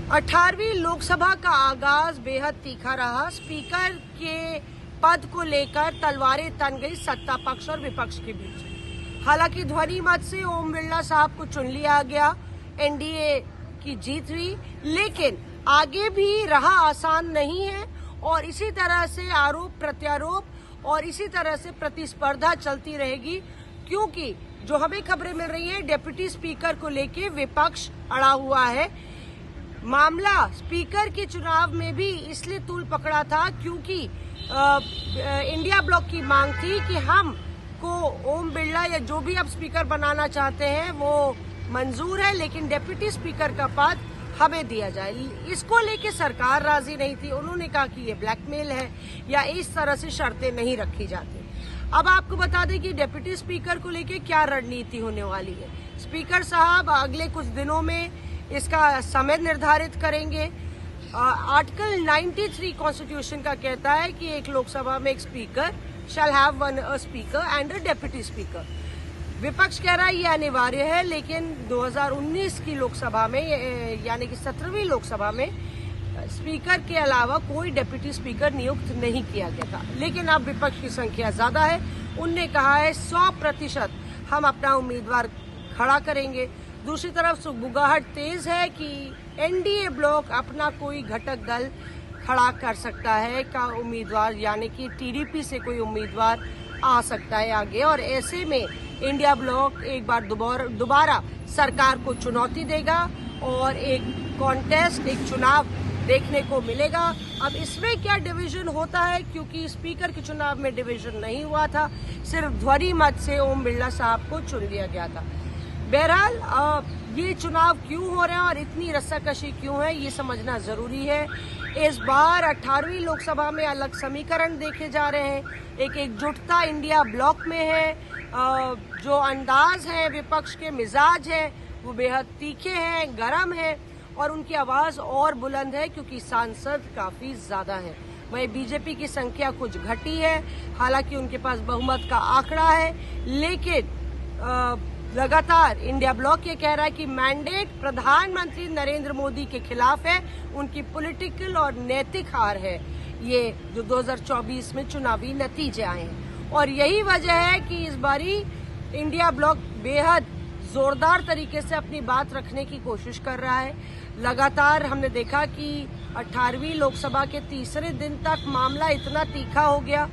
18वीं लोकसभा का आगाज बेहद तीखा रहा। स्पीकर के पद को लेकर तलवारें तन गई सत्ता पक्ष और विपक्ष के बीच। हालांकि ध्वनि मत से ओम बिरला साहब को चुन लिया गया, एनडीए की जीत हुई, लेकिन आगे भी राह आसान नहीं है और इसी तरह से आरोप प्रत्यारोप और इसी तरह से प्रतिस्पर्धा चलती रहेगी, क्योंकि जो हमें खबरें मिल रही हैं डिप्टी स्पीकर को लेके विपक्ष अड़ा हुआ है। मामला स्पीकर के चुनाव में भी इसलिए तूल पकड़ा था क्योंकि इंडिया ब्लॉक की मांग थी कि हम को ओम बिरला या जो भी अब स्पीकर बनाना चाहते हैं वो मंजूर है, लेकिन डिप्टी स्पीकर का पद हमें दिया जाए। इसको लेके सरकार राजी नहीं थी। उन्होंने कहा कि ये ब्लैकमेल है या इस तरह से शर्तें नहीं रखी जाती। अब आपको बता दें कि डिप्टी स्पीकर को लेके क्या रणनीति होने वाली है। स्पीकर साहब अगले कुछ दिनों में इसका समय निर्धारित करेंगे। आर्टिकल 93 कॉन्स्टिट्यूशन का कहता है कि एक लोकसभा में एक speaker shall have one speaker and a deputy speaker. विपक्ष कह रहा है ये अनिवार्य है, लेकिन 2019 की लोकसभा में यानी कि 17वीं लोकसभा में स्पीकर के अलावा कोई डेप्यूटी स्पीकर नियुक्त नहीं किया गया था। लेकिन अब विपक्ष की संख्या ज्यादा है। उनने कहा है 100% हम अपना उम्मीदवार खड़ा करेंगे। दूसरी तरफ सुगबुगाहट तेज है कि एनडीए ब्लॉक अपना कोई घटक दल खड़ा कर सकता है का उम्मीदवार, यानी कि टीडीपी से कोई उम्मीदवार आ सकता है आगे, और ऐसे में इंडिया ब्लॉक एक बार दोबारा सरकार को चुनौती देगा और एक कॉन्टेस्ट, एक चुनाव देखने को मिलेगा। अब इसमें क्या डिवीजन होता है, क्योंकि स्पीकर के चुनाव में डिवीजन नहीं हुआ था, सिर्फ ध्वनि मत से ओम बिरला साहब को चुन लिया गया था। बहरहाल ये चुनाव क्यों हो रहे हैं और इतनी रस्साकशी क्यों है, ये समझना जरूरी है। इस बार 18वीं लोकसभा में अलग समीकरण देखे जा रहे हैं। एक एकजुटता इंडिया ब्लॉक में है। जो अंदाज है विपक्ष के मिजाज है वो बेहद तीखे हैं, गर्म है और उनकी आवाज और बुलंद है क्योंकि सांसद काफी ज्यादा है। वहीं बीजेपी की संख्या कुछ घटी है, हालांकि उनके पास बहुमत का आंकड़ा है, लेकिन लगातार इंडिया ब्लॉक ये कह रहा है कि मैंडेट प्रधानमंत्री नरेंद्र मोदी के खिलाफ है, उनकी पॉलिटिकल और नैतिक हार है ये जो 2024 में चुनावी नतीजे आए हैं। और यही वजह है कि इस बारी इंडिया ब्लॉक बेहद जोरदार तरीके से अपनी बात रखने की कोशिश कर रहा है। लगातार हमने देखा कि 18वीं लोकसभा के तीसरे दिन तक मामला इतना तीखा हो गया।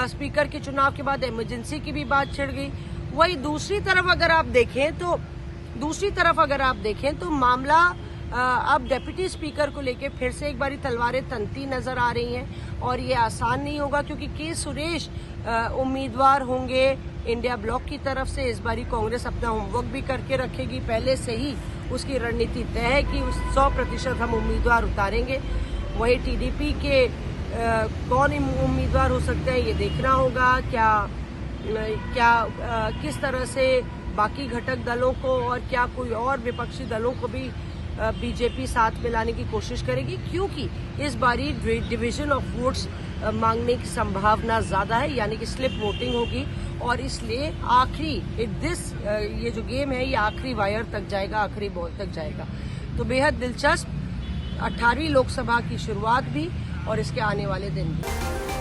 स्पीकर के चुनाव के बाद इमरजेंसी की भी बात छिड़ गई। वही दूसरी तरफ अगर आप देखें तो मामला अब डिप्टी स्पीकर को लेके फिर से एक बारी तलवारें तनती नजर आ रही हैं और ये आसान नहीं होगा, क्योंकि के सुरेश उम्मीदवार होंगे इंडिया ब्लॉक की तरफ से। इस बारी कांग्रेस अपना होमवर्क भी करके रखेगी, पहले से ही उसकी रणनीति तय है कि 100% हम उम्मीदवार उतारेंगे। वही टीडीपी के कौन उम्मीदवार हो सकते हैं ये देखना होगा। किस तरह से बाकी घटक दलों को और क्या कोई और विपक्षी दलों को भी बीजेपी साथ मिलाने की कोशिश करेगी, क्योंकि इस बारी डिवीजन ऑफ वोट्स मांगने की संभावना ज्यादा है, यानी कि स्लिप वोटिंग होगी और इसलिए ये जो गेम है ये आखिरी वायर तक जाएगा, आखिरी बॉल तक जाएगा। तो बेहद दिलचस्प 18वीं लोकसभा की शुरुआत भी और इसके आने वाले दिन भी।